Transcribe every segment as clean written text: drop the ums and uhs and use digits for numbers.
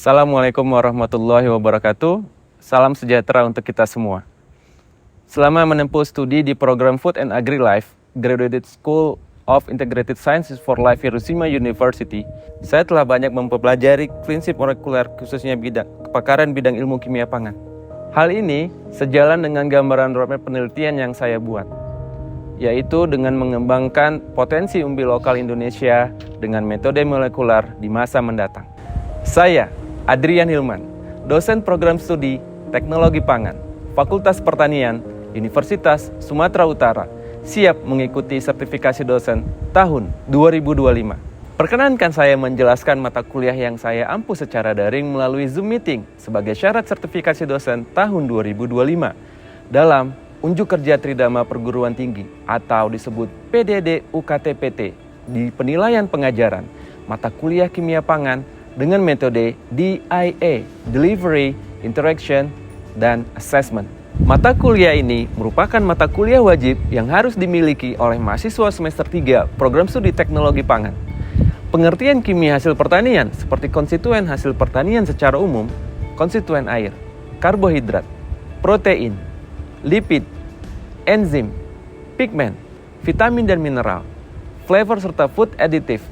Assalamualaikum warahmatullahi wabarakatuh. Salam sejahtera untuk kita semua. Selama menempuh studi di program Food and Agri-Life, Graduate School of Integrated Sciences for Life Hiroshima University, saya telah banyak mempelajari prinsip molekuler khususnya kepakaran bidang ilmu kimia pangan. Hal ini sejalan dengan gambaran roadmap penelitian yang saya buat, yaitu dengan mengembangkan potensi umbi lokal Indonesia dengan metode molekuler di masa mendatang. Saya, Adrian Hilman, dosen program studi Teknologi Pangan, Fakultas Pertanian, Universitas Sumatera Utara, siap mengikuti sertifikasi dosen tahun 2025. Perkenankan saya menjelaskan mata kuliah yang saya ampuh secara daring melalui Zoom Meeting sebagai syarat sertifikasi dosen tahun 2025 dalam Unjuk Kerja Tridharma Perguruan Tinggi atau disebut PDD UKT-PT di penilaian pengajaran mata kuliah kimia pangan dengan metode DIA, Delivery, Interaction, dan Assessment. Mata kuliah ini merupakan mata kuliah wajib yang harus dimiliki oleh mahasiswa semester 3 program studi teknologi pangan. Pengertian kimia hasil pertanian seperti konstituen hasil pertanian secara umum, konstituen air, karbohidrat, protein, lipid, enzim, pigmen, vitamin dan mineral, flavor serta food additive,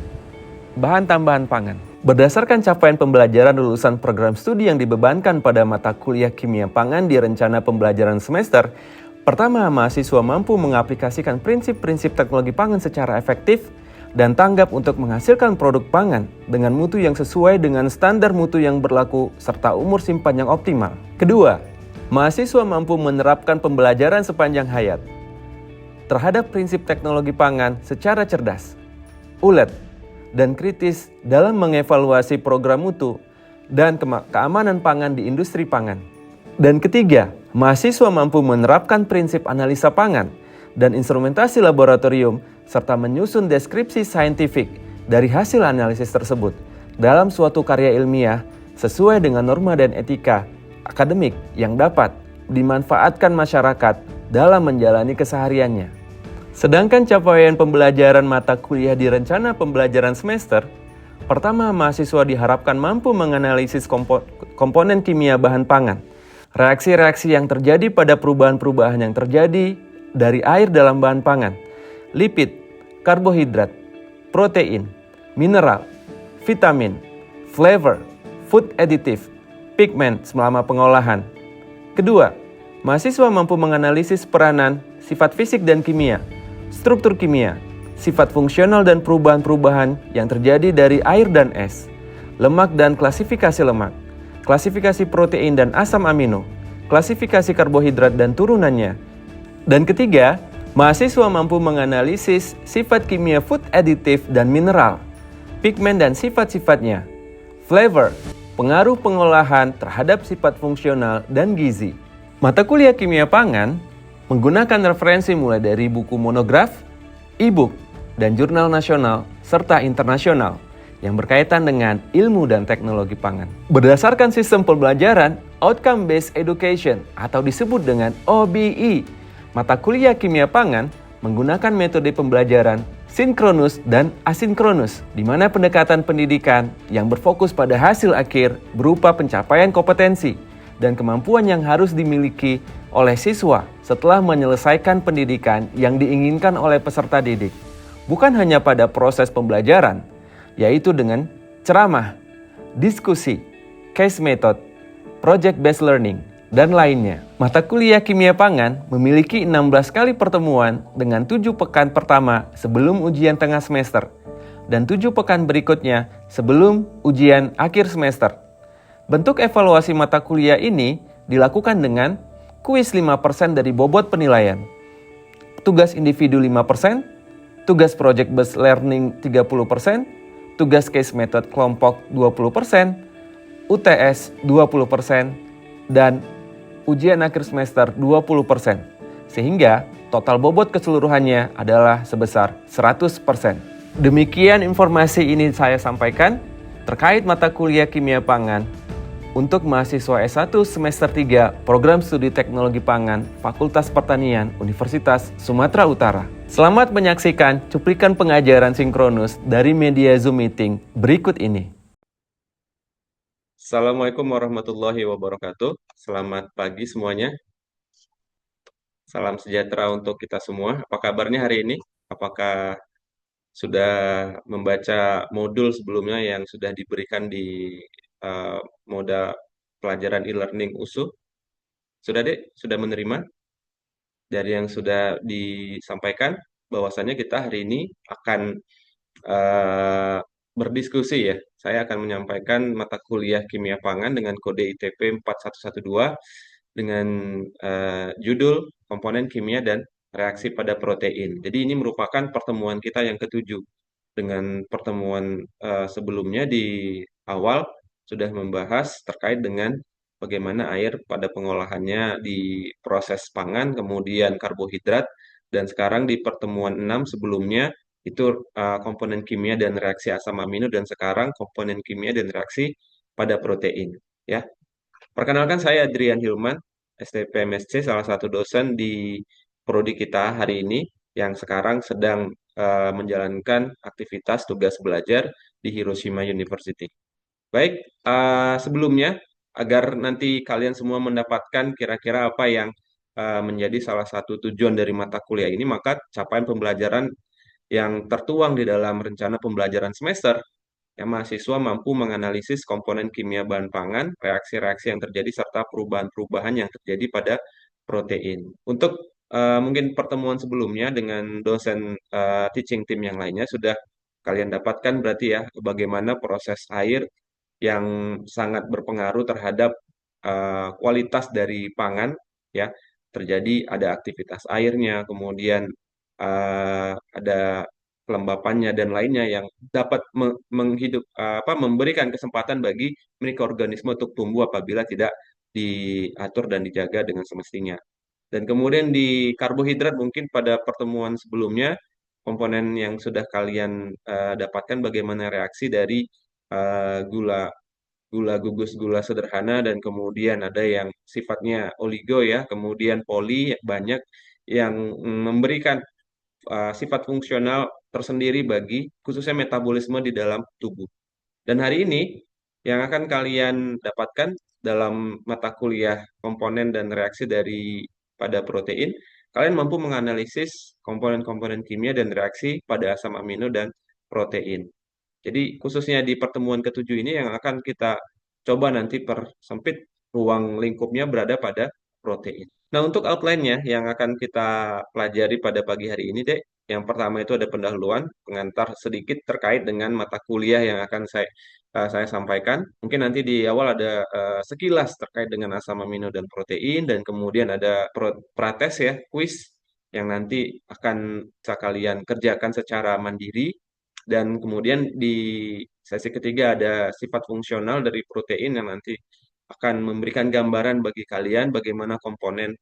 bahan tambahan pangan. Berdasarkan capaian pembelajaran lulusan program studi yang dibebankan pada mata kuliah kimia pangan di rencana pembelajaran semester, pertama mahasiswa mampu mengaplikasikan prinsip-prinsip teknologi pangan secara efektif dan tanggap untuk menghasilkan produk pangan dengan mutu yang sesuai dengan standar mutu yang berlaku serta umur simpan yang optimal. Kedua, mahasiswa mampu menerapkan pembelajaran sepanjang hayat terhadap prinsip teknologi pangan secara cerdas, ulet, dan kritis dalam mengevaluasi program mutu dan keamanan pangan di industri pangan. Dan ketiga, mahasiswa mampu menerapkan prinsip analisa pangan dan instrumentasi laboratorium serta menyusun deskripsi saintifik dari hasil analisis tersebut dalam suatu karya ilmiah sesuai dengan norma dan etika akademik yang dapat dimanfaatkan masyarakat dalam menjalani kesehariannya. Sedangkan capaian pembelajaran mata kuliah di rencana pembelajaran semester, pertama mahasiswa diharapkan mampu menganalisis komponen kimia bahan pangan, reaksi-reaksi yang terjadi pada perubahan-perubahan yang terjadi dari air dalam bahan pangan, lipid, karbohidrat, protein, mineral, vitamin, flavor, food additive, pigmen selama pengolahan. Kedua, mahasiswa mampu menganalisis peranan, sifat fisik dan kimia, struktur kimia, sifat fungsional dan perubahan-perubahan yang terjadi dari air dan es, lemak dan klasifikasi lemak, klasifikasi protein dan asam amino, klasifikasi karbohidrat dan turunannya. Dan ketiga, mahasiswa mampu menganalisis sifat kimia food additive dan mineral, pigmen dan sifat-sifatnya, flavor, pengaruh pengolahan terhadap sifat fungsional dan gizi. Mata kuliah kimia pangan menggunakan referensi mulai dari buku monograf, e-book, dan jurnal nasional serta internasional yang berkaitan dengan ilmu dan teknologi pangan. Berdasarkan sistem pembelajaran Outcome Based Education atau disebut dengan OBE, mata kuliah kimia pangan menggunakan metode pembelajaran sinkronus dan asinkronus, di mana pendekatan pendidikan yang berfokus pada hasil akhir berupa pencapaian kompetensi dan kemampuan yang harus dimiliki oleh siswa setelah menyelesaikan pendidikan yang diinginkan oleh peserta didik. Bukan hanya pada proses pembelajaran, yaitu dengan ceramah, diskusi, case method, project based learning, dan lainnya. Mata kuliah kimia pangan memiliki 16 kali pertemuan dengan 7 pekan pertama sebelum ujian tengah semester dan 7 pekan berikutnya sebelum ujian akhir semester. Bentuk evaluasi mata kuliah ini dilakukan dengan kuis 5% dari bobot penilaian, tugas individu 5%, tugas project based learning 30%, tugas case method kelompok 20%, UTS 20%, dan ujian akhir semester 20%. Sehingga total bobot keseluruhannya adalah sebesar 100%. Demikian informasi ini saya sampaikan terkait mata kuliah kimia pangan untuk mahasiswa S1 semester 3 Program Studi Teknologi Pangan Fakultas Pertanian Universitas Sumatera Utara. Selamat menyaksikan cuplikan pengajaran sinkronus dari media Zoom Meeting berikut ini. Assalamualaikum warahmatullahi wabarakatuh. Selamat pagi semuanya. Salam sejahtera untuk kita semua. Apa kabarnya hari ini? Apakah sudah membaca modul sebelumnya yang sudah diberikan di eh, moda pelajaran e-learning USU? Sudah, Dek? Sudah menerima dari yang sudah disampaikan bahwasannya kita hari ini akan eh, berdiskusi ya. Saya akan menyampaikan mata kuliah kimia pangan dengan kode ITP 4112 dengan judul komponen kimia dan reaksi pada protein. Jadi ini merupakan pertemuan kita yang ketujuh. Dengan pertemuan sebelumnya di awal sudah membahas terkait dengan bagaimana air pada pengolahannya di proses pangan, kemudian karbohidrat, dan sekarang di pertemuan 6 sebelumnya itu komponen kimia dan reaksi asam amino, dan sekarang komponen kimia dan reaksi pada protein. Ya, perkenalkan saya Adrian Hilman, STPMSC, salah satu dosen di prodi kita hari ini yang sekarang sedang menjalankan aktivitas tugas belajar di Hiroshima University. Baik, sebelumnya agar nanti kalian semua mendapatkan kira-kira apa yang menjadi salah satu tujuan dari mata kuliah ini, maka capaian pembelajaran yang tertuang di dalam rencana pembelajaran semester yang mahasiswa mampu menganalisis komponen kimia bahan pangan, reaksi-reaksi yang terjadi, serta perubahan-perubahan yang terjadi pada protein. Untuk mungkin pertemuan sebelumnya dengan dosen teaching team yang lainnya sudah kalian dapatkan berarti ya bagaimana proses air yang sangat berpengaruh terhadap kualitas dari pangan ya. Terjadi ada aktivitas airnya, kemudian ada kelembapannya dan lainnya yang dapat memberikan kesempatan bagi mikroorganisme untuk tumbuh apabila tidak diatur dan dijaga dengan semestinya. Dan kemudian di karbohidrat mungkin pada pertemuan sebelumnya komponen yang sudah kalian dapatkan bagaimana reaksi dari gula gula gugus gula sederhana dan kemudian ada yang sifatnya oligo ya, kemudian poli banyak yang memberikan sifat fungsional tersendiri bagi khususnya metabolisme di dalam tubuh. Dan hari ini yang akan kalian dapatkan dalam mata kuliah komponen dan reaksi dari pada protein, kalian mampu menganalisis komponen-komponen kimia dan reaksi pada asam amino dan protein. Jadi khususnya di pertemuan ketujuh ini yang akan kita coba nanti persempit ruang lingkupnya berada pada protein. Nah, untuk outline-nya yang akan kita pelajari pada pagi hari ini, Dek, yang pertama itu ada pendahuluan, pengantar sedikit terkait dengan mata kuliah yang akan saya sampaikan. Mungkin nanti di awal ada sekilas terkait dengan asam amino dan protein, dan kemudian ada prates ya, kuis yang nanti akan bisa kalian kerjakan secara mandiri. Dan kemudian di sesi ketiga ada sifat fungsional dari protein yang nanti akan memberikan gambaran bagi kalian bagaimana komponen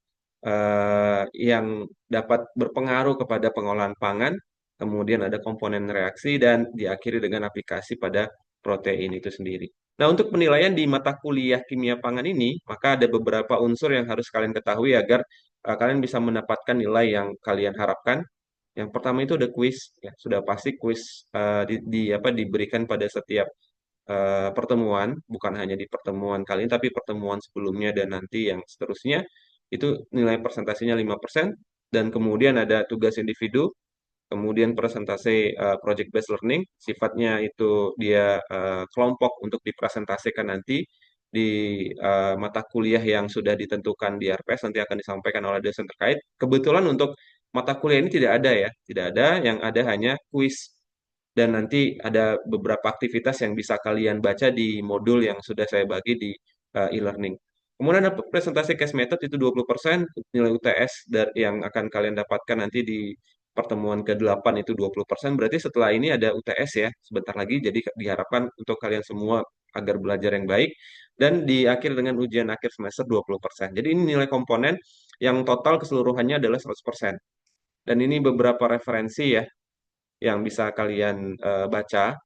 yang dapat berpengaruh kepada pengolahan pangan, kemudian ada komponen reaksi, dan diakhiri dengan aplikasi pada protein itu sendiri. Nah, untuk penilaian di mata kuliah kimia pangan ini, maka ada beberapa unsur yang harus kalian ketahui agar kalian bisa mendapatkan nilai yang kalian harapkan. Yang pertama itu ada kuis, ya sudah pasti kuis diberikan pada setiap pertemuan, bukan hanya di pertemuan kali ini, tapi pertemuan sebelumnya dan nanti yang seterusnya, itu nilai presentasinya 5%, dan kemudian ada tugas individu, kemudian presentasi project based learning, sifatnya itu dia kelompok untuk dipresentasikan nanti di mata kuliah yang sudah ditentukan di RPS, nanti akan disampaikan oleh dosen terkait. Kebetulan untuk mata kuliah ini tidak ada ya, tidak ada, yang ada hanya kuis dan nanti ada beberapa aktivitas yang bisa kalian baca di modul yang sudah saya bagi di e-learning. Kemudian ada presentasi case method itu 20%, nilai UTS yang akan kalian dapatkan nanti di pertemuan ke-8 itu 20%. Berarti setelah ini ada UTS ya, sebentar lagi. Jadi diharapkan untuk kalian semua agar belajar yang baik. Dan diakhir dengan ujian akhir semester 20%. Jadi ini nilai komponen yang total keseluruhannya adalah 100%. Dan ini beberapa referensi ya yang bisa kalian baca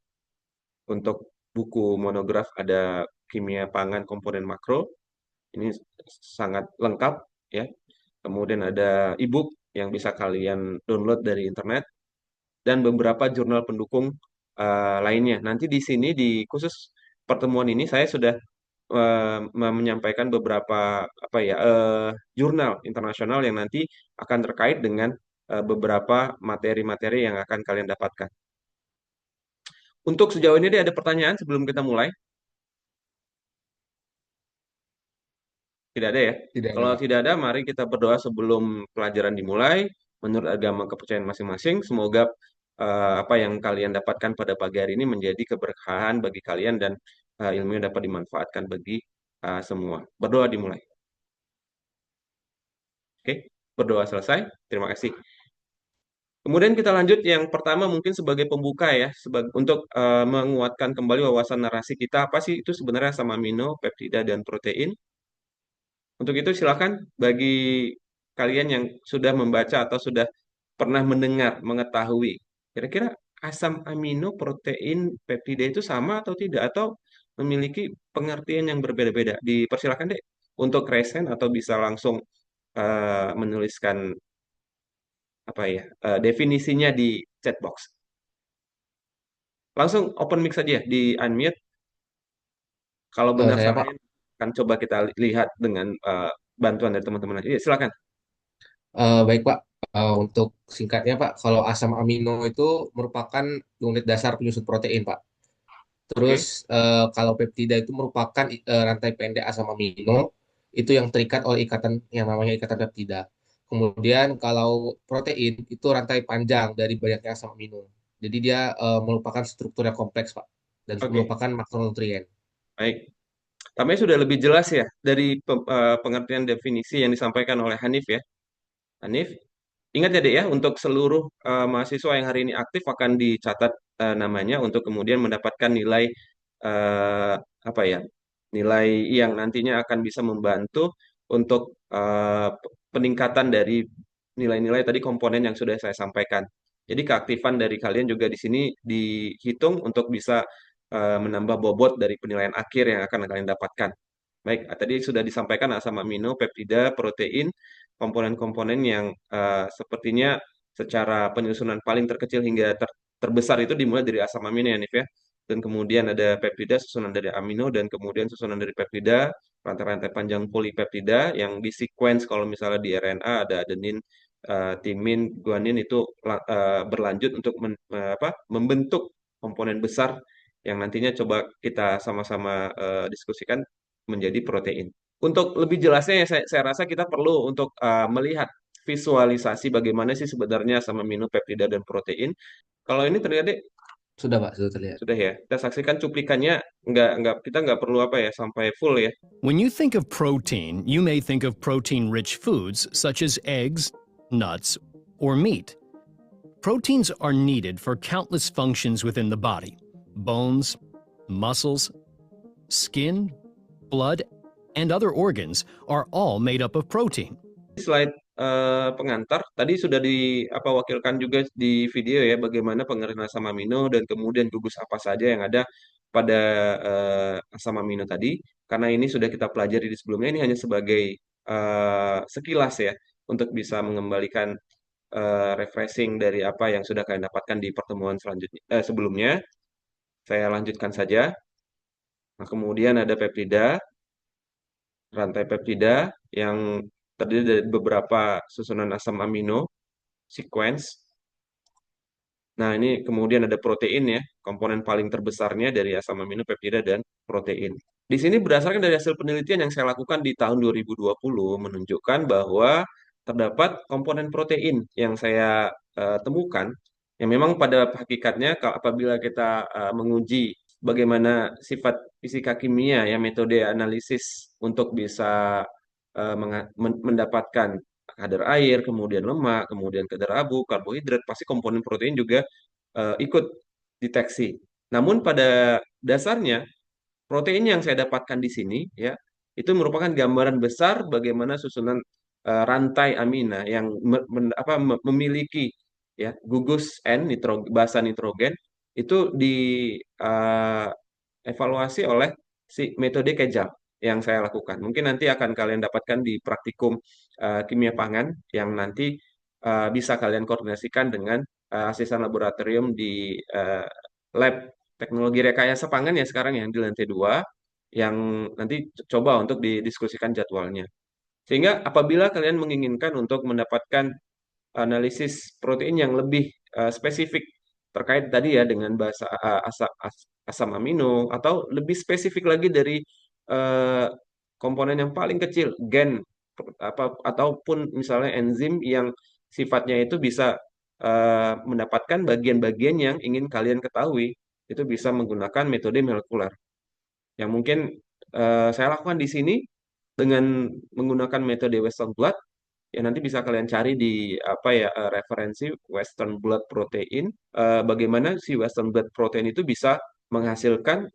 untuk buku monograf ada kimia pangan komponen makro. Ini sangat lengkap ya. Kemudian ada e-book yang bisa kalian download dari internet dan beberapa jurnal pendukung lainnya. Nanti di sini di khusus pertemuan ini saya sudah menyampaikan beberapa apa ya jurnal internasional yang nanti akan terkait dengan beberapa materi-materi yang akan kalian dapatkan. Untuk sejauh ini deh ada pertanyaan sebelum kita mulai? Tidak ada ya? Tidak ada, Kalau Pak. tidak ada, mari kita berdoa sebelum pelajaran dimulai. Menurut agama kepercayaan masing-masing, semoga apa yang kalian dapatkan pada pagi hari ini menjadi keberkahan bagi kalian dan ilmunya dapat dimanfaatkan bagi semua. Berdoa dimulai. Oke, berdoa selesai. Terima kasih. Kemudian kita lanjut yang pertama mungkin sebagai pembuka ya, untuk menguatkan kembali wawasan narasi kita apa sih itu sebenarnya asam amino, peptida dan protein. Untuk itu silakan bagi kalian yang sudah membaca atau sudah pernah mendengar, mengetahui kira-kira asam amino, protein, peptida itu sama atau tidak atau memiliki pengertian yang berbeda-beda. Dipersilakan deh untuk resen atau bisa langsung menuliskan apa ya definisinya di chat box. Langsung open mic saja di unmute. Kalau benar Saya, Pak. salahnya akan coba kita lihat dengan bantuan dari teman-teman aja. Ya, silakan. Baik, Pak. Untuk singkatnya, Pak, kalau asam amino itu merupakan unit dasar penyusun protein, Pak. Terus Oke, kalau peptida itu merupakan rantai pendek asam amino itu yang terikat oleh ikatan yang namanya ikatan peptida. Kemudian kalau protein itu rantai panjang dari banyaknya asam amino. Jadi dia merupakan struktur yang kompleks, Pak, dan oke, merupakan makronutrien. baik. Tampaknya sudah lebih jelas ya dari pengertian definisi yang disampaikan oleh Hanif ya. Hanif, ingat ya Dek ya, untuk seluruh mahasiswa yang hari ini aktif akan dicatat namanya untuk kemudian mendapatkan nilai apa ya, nilai yang nantinya akan bisa membantu untuk peningkatan dari nilai-nilai tadi komponen yang sudah saya sampaikan. Jadi keaktifan dari kalian juga di sini dihitung untuk bisa menambah bobot dari penilaian akhir yang akan kalian dapatkan. Baik, tadi sudah disampaikan asam amino, peptida, protein, komponen-komponen yang sepertinya secara penyusunan paling terkecil hingga terbesar itu dimulai dari asam amino ya, Nif ya. Dan kemudian ada peptida susunan dari amino dan kemudian susunan dari peptida, rantai-rantai panjang polipeptida yang di sequence kalau misalnya di RNA ada adenin, timin, guanin itu berlanjut untuk membentuk komponen besar yang nantinya coba kita sama-sama diskusikan menjadi protein. Untuk lebih jelasnya ya saya rasa kita perlu untuk melihat visualisasi bagaimana sih sebenarnya sama amino, peptida dan protein. Kalau ini terlihat Sudah, Pak, sudah terlihat. sudah ya. Kita saksikan cuplikannya nggak kita nggak perlu apa ya sampai full ya. When you think of protein, you may think of protein rich foods such as eggs, nuts, or meat. Proteins are needed for countless functions within the body: bones, muscles, skin, blood, and other organs are all made up of protein. Slide pengantar tadi sudah wakilkan juga di video ya bagaimana pengertian asam amino dan kemudian gugus apa saja yang ada pada asam amino tadi. Karena ini sudah kita pelajari di sebelumnya, ini hanya sebagai sekilas ya untuk bisa mengembalikan refreshing dari apa yang sudah kalian dapatkan di pertemuan selanjutnya sebelumnya. Saya lanjutkan saja. Nah, kemudian ada peptida, rantai peptida yang terdiri dari beberapa susunan asam amino sequence. Nah, ini kemudian ada protein ya, komponen paling terbesarnya dari asam amino, peptida, dan protein. Di sini berdasarkan dari hasil penelitian yang saya lakukan di tahun 2020 menunjukkan bahwa terdapat komponen protein yang saya temukan yang memang pada hakikatnya apabila kita menguji bagaimana sifat fisika kimia ya metode analisis untuk bisa mendapatkan kadar air, kemudian lemak, kemudian kadar abu, karbohidrat, pasti komponen protein juga ikut deteksi. Namun pada dasarnya protein yang saya dapatkan di sini ya itu merupakan gambaran besar bagaimana susunan rantai amina yang memiliki ya gugus N basa nitrogen itu evaluasi oleh si metode Kejal yang saya lakukan. Mungkin nanti akan kalian dapatkan di praktikum kimia pangan yang nanti bisa kalian koordinasikan dengan asisten laboratorium di lab teknologi rekayasa pangan ya sekarang yang di lantai 2 yang nanti coba untuk didiskusikan jadwalnya. Sehingga apabila kalian menginginkan untuk mendapatkan analisis protein yang lebih spesifik terkait tadi ya dengan bahasa asam amino atau lebih spesifik lagi dari eh, komponen yang paling kecil gen apa ataupun misalnya enzim yang sifatnya itu bisa mendapatkan bagian-bagian yang ingin kalian ketahui, itu bisa menggunakan metode molekuler yang mungkin saya lakukan di sini dengan menggunakan metode Western blot. Ya nanti bisa kalian cari di apa ya referensi Western blot protein. Bagaimana si Western blot protein itu bisa menghasilkan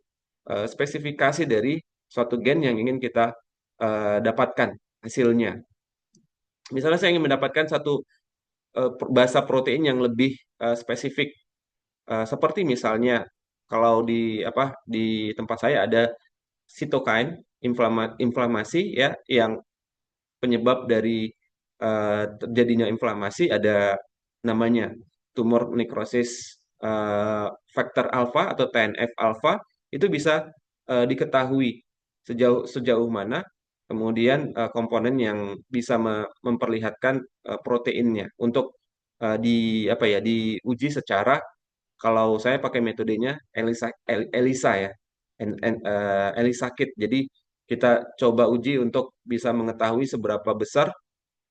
spesifikasi dari suatu gen yang ingin kita dapatkan hasilnya. Misalnya saya ingin mendapatkan satu basa protein yang lebih spesifik. Seperti misalnya kalau di apa di tempat saya ada sitokain inflamasi ya yang penyebab dari terjadinya inflamasi ada namanya tumor necrosis faktor alfa atau TNF alfa, itu bisa diketahui sejauh sejauh mana kemudian komponen yang bisa memperlihatkan proteinnya untuk di apa ya diuji secara, kalau saya pakai metodenya ELISA ya, ELISA kit. Jadi kita coba uji untuk bisa mengetahui seberapa besar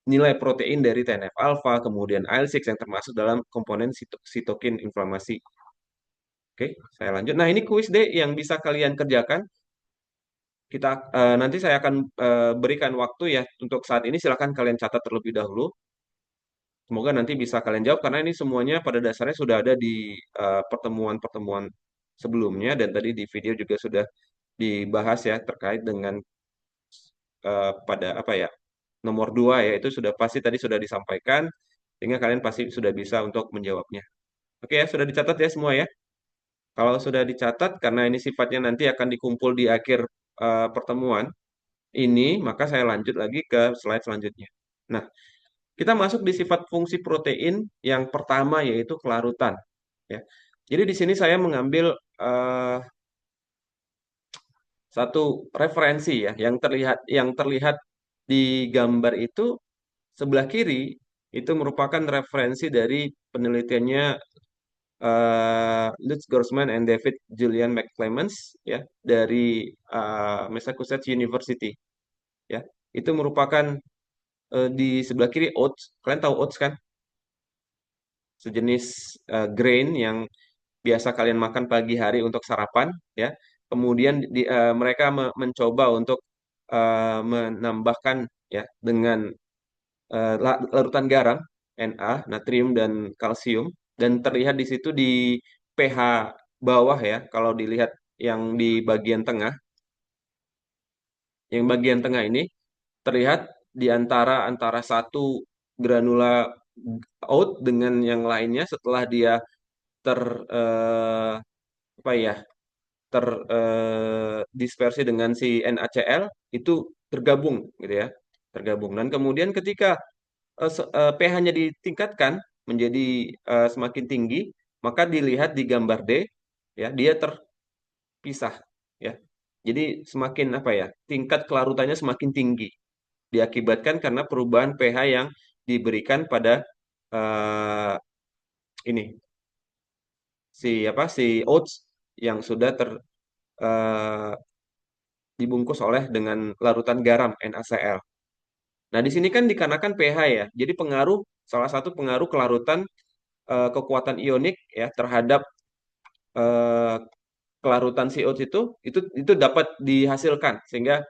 nilai protein dari TNF alfa, kemudian IL-6 yang termasuk dalam komponen sitokin inflamasi. Oke, saya lanjut. Nah, ini kuis deh yang bisa kalian kerjakan. Kita nanti saya akan berikan waktu ya untuk saat ini. Silakan kalian catat terlebih dahulu. Semoga nanti bisa kalian jawab karena ini semuanya pada dasarnya sudah ada di pertemuan-pertemuan sebelumnya dan tadi di video juga sudah dibahas ya terkait dengan pada apa ya nomor 2 ya itu sudah pasti tadi sudah disampaikan sehingga kalian pasti sudah bisa untuk menjawabnya. Oke ya, sudah dicatat ya semua ya. Kalau sudah dicatat karena ini sifatnya nanti akan dikumpul di akhir pertemuan ini, maka saya lanjut lagi ke slide selanjutnya. Nah, kita masuk di sifat fungsi protein yang pertama yaitu kelarutan ya. Jadi di sini saya mengambil satu referensi ya yang terlihat di gambar itu sebelah kiri itu merupakan referensi dari penelitiannya Lutz Grossman and David Julian McClemens ya dari Massachusetts University ya. Itu merupakan di sebelah kiri oats. Kalian tahu oats kan? Sejenis grain yang biasa kalian makan pagi hari untuk sarapan ya. Kemudian mereka mencoba untuk menambahkan ya dengan larutan garam Na, natrium dan kalsium, dan terlihat di situ di pH bawah ya kalau dilihat yang di bagian tengah. Yang bagian tengah ini terlihat di antara antara satu granula oat dengan yang lainnya setelah dia ter apa ya dispersi dengan si NaCl itu tergabung gitu ya, tergabung. Dan kemudian ketika pH-nya ditingkatkan menjadi semakin tinggi, maka dilihat di gambar D ya dia terpisah ya. Jadi semakin apa ya tingkat kelarutannya semakin tinggi diakibatkan karena perubahan pH yang diberikan pada eh, ini si oats yang sudah eh, dibungkus oleh dengan larutan garam NaCl. Nah, di sini kan dikarenakan pH ya. Jadi salah satu pengaruh kelarutan kekuatan ionik ya terhadap eh, kelarutan si oats itu dapat dihasilkan sehingga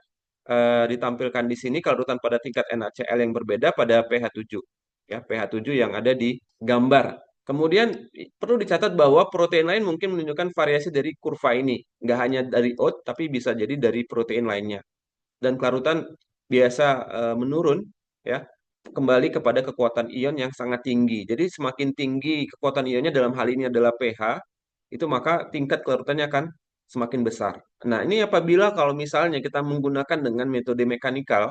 ditampilkan di sini kelarutan pada tingkat NaCl yang berbeda pada pH 7 ya, pH 7 yang ada di gambar. Kemudian perlu dicatat bahwa protein lain mungkin menunjukkan variasi dari kurva ini, nggak hanya dari oat tapi bisa jadi dari protein lainnya. Dan kelarutan biasa menurun ya kembali kepada kekuatan ion yang sangat tinggi. Jadi semakin tinggi kekuatan ionnya dalam hal ini adalah pH, itu maka tingkat kelarutannya akan semakin besar. Nah, ini apabila kalau misalnya kita menggunakan dengan metode mekanikal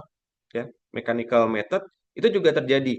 ya, mechanical method itu juga terjadi.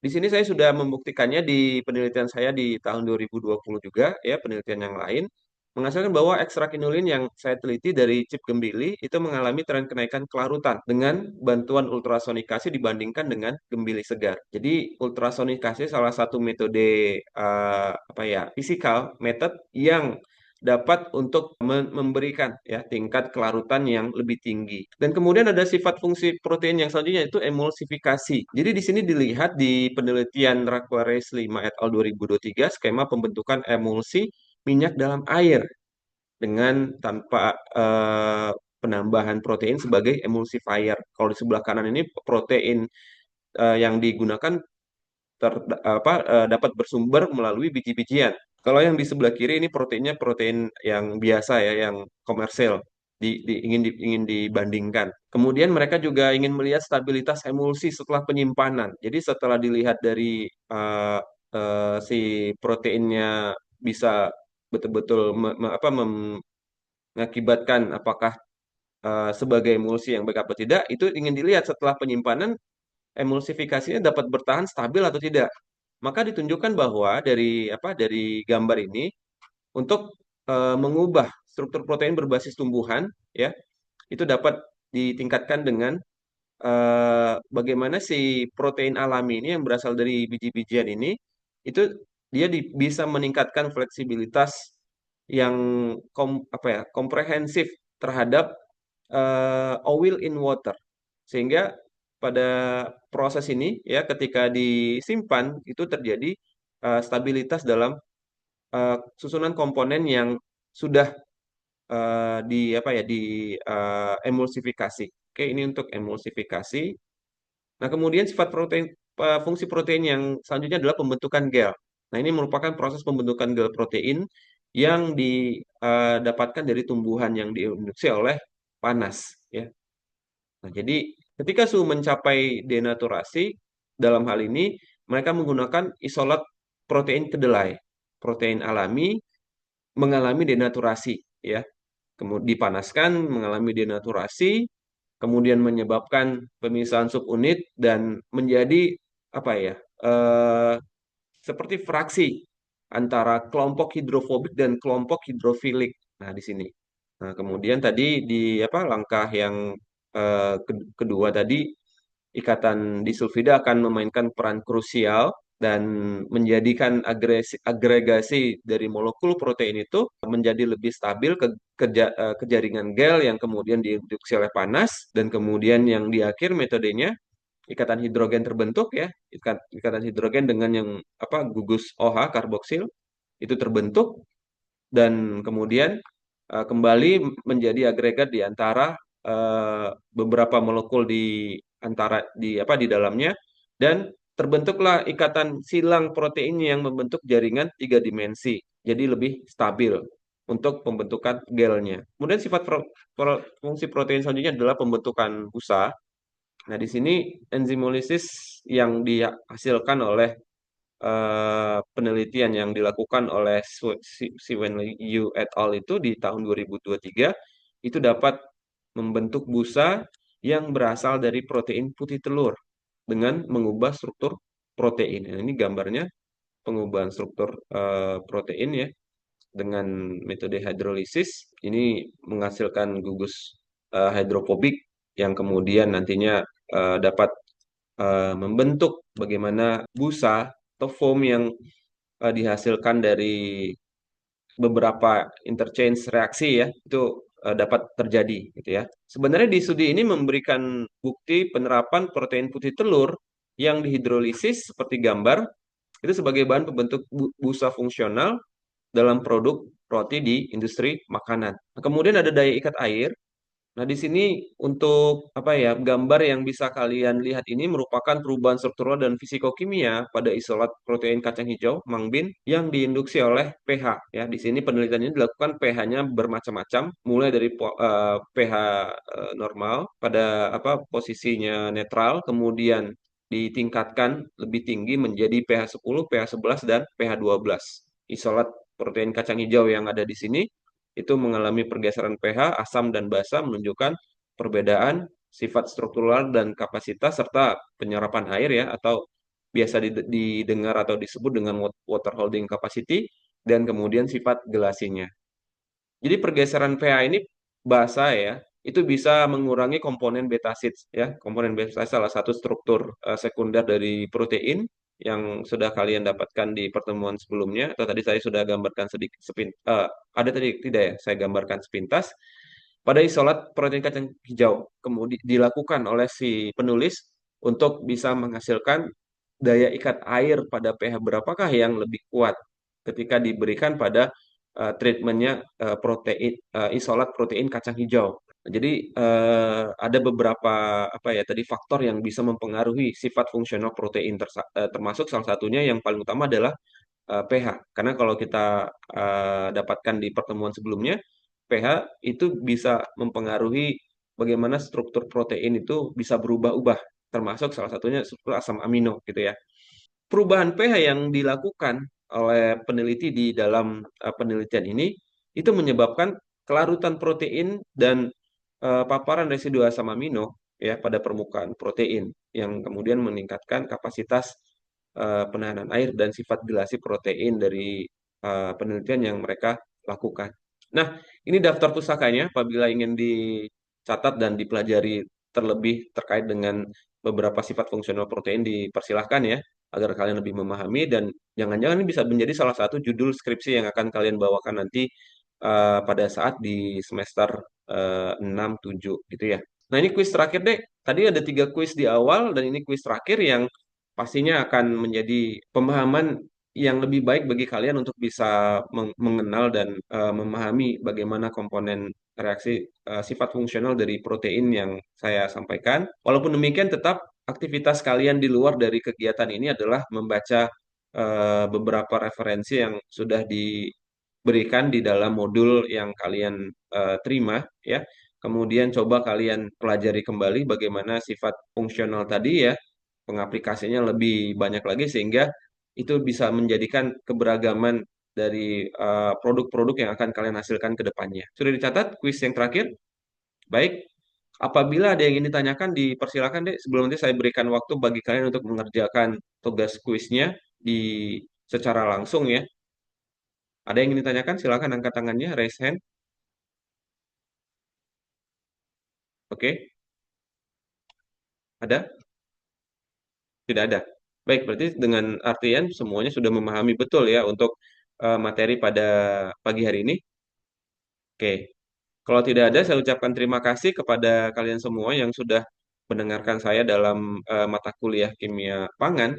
Di sini saya sudah membuktikannya di penelitian saya di tahun 2020 juga ya, penelitian yang lain. menghasilkan bahwa ekstrak inulin yang saya teliti dari chip Gembili itu mengalami tren kenaikan kelarutan dengan bantuan ultrasonikasi dibandingkan dengan Gembili segar. Jadi ultrasonikasi salah satu metode apa ya, fisikal method yang dapat untuk memberikan ya tingkat kelarutan yang lebih tinggi. Dan kemudian ada sifat fungsi protein yang selanjutnya itu emulsifikasi. Jadi di sini dilihat di penelitian Raquares 5 et al. 2023 skema pembentukan emulsi minyak dalam air dengan tanpa penambahan protein sebagai emulsifier. Kalau di sebelah kanan ini protein yang digunakan dapat bersumber melalui biji-bijian. Kalau yang di sebelah kiri ini proteinnya protein yang biasa ya, yang komersil. Ingin dibandingkan. Kemudian mereka juga ingin melihat stabilitas emulsi setelah penyimpanan. Jadi setelah dilihat dari si proteinnya bisa betul-betul mengakibatkan apakah sebagai emulsi yang baik atau tidak, itu ingin dilihat setelah penyimpanan emulsifikasinya dapat bertahan stabil atau tidak. Maka ditunjukkan bahwa dari gambar ini untuk mengubah struktur protein berbasis tumbuhan ya, itu dapat ditingkatkan dengan bagaimana si protein alami ini yang berasal dari biji-bijian ini itu dia bisa meningkatkan fleksibilitas yang komprehensif terhadap oil in water, sehingga pada proses ini ya ketika disimpan itu terjadi stabilitas dalam susunan komponen yang sudah emulsifikasi. Oke, ini untuk emulsifikasi. Nah, kemudian sifat protein fungsi protein yang selanjutnya adalah pembentukan gel. Nah, ini merupakan proses pembentukan gel protein yang didapatkan dari tumbuhan yang diinduksi oleh panas ya. Nah, jadi ketika suhu mencapai denaturasi, dalam hal ini mereka menggunakan isolat protein kedelai. Protein alami mengalami denaturasi ya. Kemudian dipanaskan mengalami denaturasi, kemudian menyebabkan pemisahan subunit dan menjadi apa ya? Seperti fraksi antara kelompok hidrofobik dan kelompok hidrofilik. Nah, di sini. Nah, kemudian tadi di langkah yang kedua tadi ikatan disulfida akan memainkan peran krusial dan menjadikan agregasi dari molekul protein itu menjadi lebih stabil ke jaringan gel yang kemudian diinduksi oleh panas, dan kemudian yang di akhir metodenya ikatan hidrogen terbentuk ya, ikatan hidrogen dengan yang gugus OH karboksil itu terbentuk, dan kemudian kembali menjadi agregat di antara beberapa molekul di dalamnya, dan terbentuklah ikatan silang protein yang membentuk jaringan 3 dimensi. Jadi lebih stabil untuk pembentukan gelnya. Kemudian sifat fungsi protein selanjutnya adalah pembentukan busa. Nah, di sini enzimolisis yang dihasilkan oleh penelitian yang dilakukan oleh Siwen Liu et al. Itu di tahun 2023 itu dapat membentuk busa yang berasal dari protein putih telur dengan mengubah struktur protein. Nah, ini gambarnya pengubahan struktur protein ya dengan metode hidrolisis. Ini menghasilkan gugus hidrofobik yang kemudian nantinya dapat membentuk bagaimana busa atau foam yang dihasilkan dari beberapa interchange reaksi ya, itu dapat terjadi gitu ya. Sebenarnya di studi ini memberikan bukti penerapan protein putih telur yang dihidrolisis seperti gambar itu sebagai bahan pembentuk busa fungsional dalam produk roti di industri makanan. Nah, kemudian ada daya ikat air. Nah, di sini untuk gambar yang bisa kalian lihat ini merupakan perubahan struktural dan fisikokimia pada isolat protein kacang hijau mangbin yang diinduksi oleh pH ya. Di sini penelitian ini dilakukan pH-nya bermacam-macam, mulai dari pH normal pada posisinya netral, kemudian ditingkatkan lebih tinggi menjadi pH 10, pH 11 dan pH 12. Isolat protein kacang hijau yang ada di sini itu mengalami pergeseran pH asam dan basa, menunjukkan perbedaan sifat struktural dan kapasitas serta penyerapan air ya, atau biasa didengar atau disebut dengan water holding capacity, dan kemudian sifat gelasinya. Jadi pergeseran pH ini basa ya, itu bisa mengurangi komponen beta acids ya. Komponen beta acids salah satu struktur sekunder dari protein yang sudah kalian dapatkan di pertemuan sebelumnya atau tadi saya sudah gambarkan sedikit ada tadi tidak ya? Saya gambarkan sepintas pada isolat protein kacang hijau. Kemudian dilakukan oleh si penulis untuk bisa menghasilkan daya ikat air pada pH berapakah yang lebih kuat ketika diberikan pada treatmentnya protein isolat protein kacang hijau. Jadi ada beberapa apa ya tadi faktor yang bisa mempengaruhi sifat fungsional protein termasuk salah satunya yang paling utama adalah pH. Karena kalau kita dapatkan di pertemuan sebelumnya, pH itu bisa mempengaruhi bagaimana struktur protein itu bisa berubah-ubah, termasuk salah satunya struktur asam amino gitu ya. Perubahan pH yang dilakukan oleh peneliti di dalam penelitian ini itu menyebabkan kelarutan protein dan paparan residu asam amino ya pada permukaan protein yang kemudian meningkatkan kapasitas penahanan air dan sifat gelasi protein dari penelitian yang mereka lakukan. Nah, ini daftar pusakanya apabila ingin dicatat dan dipelajari terlebih terkait dengan beberapa sifat fungsional protein dipersilahkan ya agar kalian lebih memahami dan jangan-jangan ini bisa menjadi salah satu judul skripsi yang akan kalian bawakan nanti pada saat di semester 6, 7 gitu ya. Nah ini kuis terakhir deh. Tadi ada 3 kuis di awal dan ini kuis terakhir yang pastinya akan menjadi pemahaman yang lebih baik bagi kalian untuk bisa mengenal dan memahami bagaimana komponen reaksi sifat fungsional dari protein yang saya sampaikan. Walaupun demikian tetap aktivitas kalian di luar dari kegiatan ini adalah membaca beberapa referensi yang sudah diberikan di dalam modul yang kalian terima ya. Kemudian coba kalian pelajari kembali bagaimana sifat fungsional tadi ya, pengaplikasinya lebih banyak lagi sehingga itu bisa menjadikan keberagaman dari produk-produk yang akan kalian hasilkan ke depannya. Sudah dicatat kuis yang terakhir? Baik. Apabila ada yang ingin ditanyakan, dipersilakan deh. Sebelum nanti saya berikan waktu bagi kalian untuk mengerjakan tugas kuisnya secara langsung ya. Ada yang ingin ditanyakan? Silakan angkat tangannya, raise hand. Oke, ada? Tidak ada. Baik, berarti dengan artian semuanya sudah memahami betul ya untuk materi pada pagi hari ini. Oke, kalau tidak ada, saya ucapkan terima kasih kepada kalian semua yang sudah mendengarkan saya dalam mata kuliah kimia pangan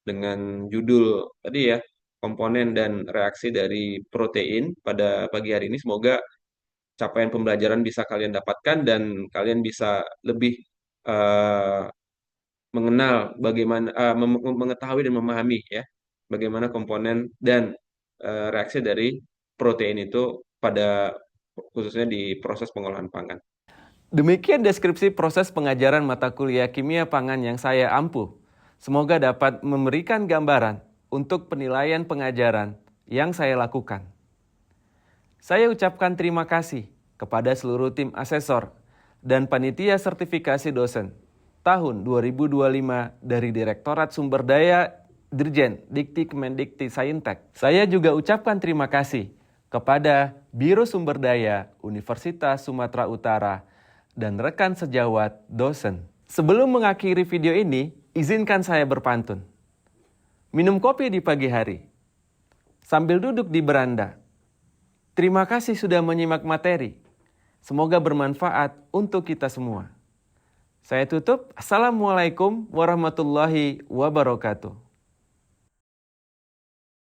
dengan judul tadi ya, komponen dan reaksi dari protein pada pagi hari ini. Semoga capaian pembelajaran bisa kalian dapatkan dan kalian bisa lebih eh, mengenal bagaimana mengetahui dan memahami ya bagaimana komponen dan reaksi dari protein itu pada khususnya di proses pengolahan pangan. Demikian deskripsi proses pengajaran mata kuliah kimia pangan yang saya ampuh. Semoga dapat memberikan gambaran untuk penilaian pengajaran yang saya lakukan. Saya ucapkan terima kasih kepada seluruh tim asesor dan panitia sertifikasi dosen tahun 2025 dari Direktorat Sumber Daya Dirjen Dikti Kemendikti Saintek. Saya juga ucapkan terima kasih kepada Biro Sumber Daya Universitas Sumatera Utara dan rekan sejawat dosen. Sebelum mengakhiri video ini, izinkan saya berpantun. Minum kopi di pagi hari, sambil duduk di beranda. Terima kasih sudah menyimak materi. Semoga bermanfaat untuk kita semua. Saya tutup. Assalamualaikum warahmatullahi wabarakatuh.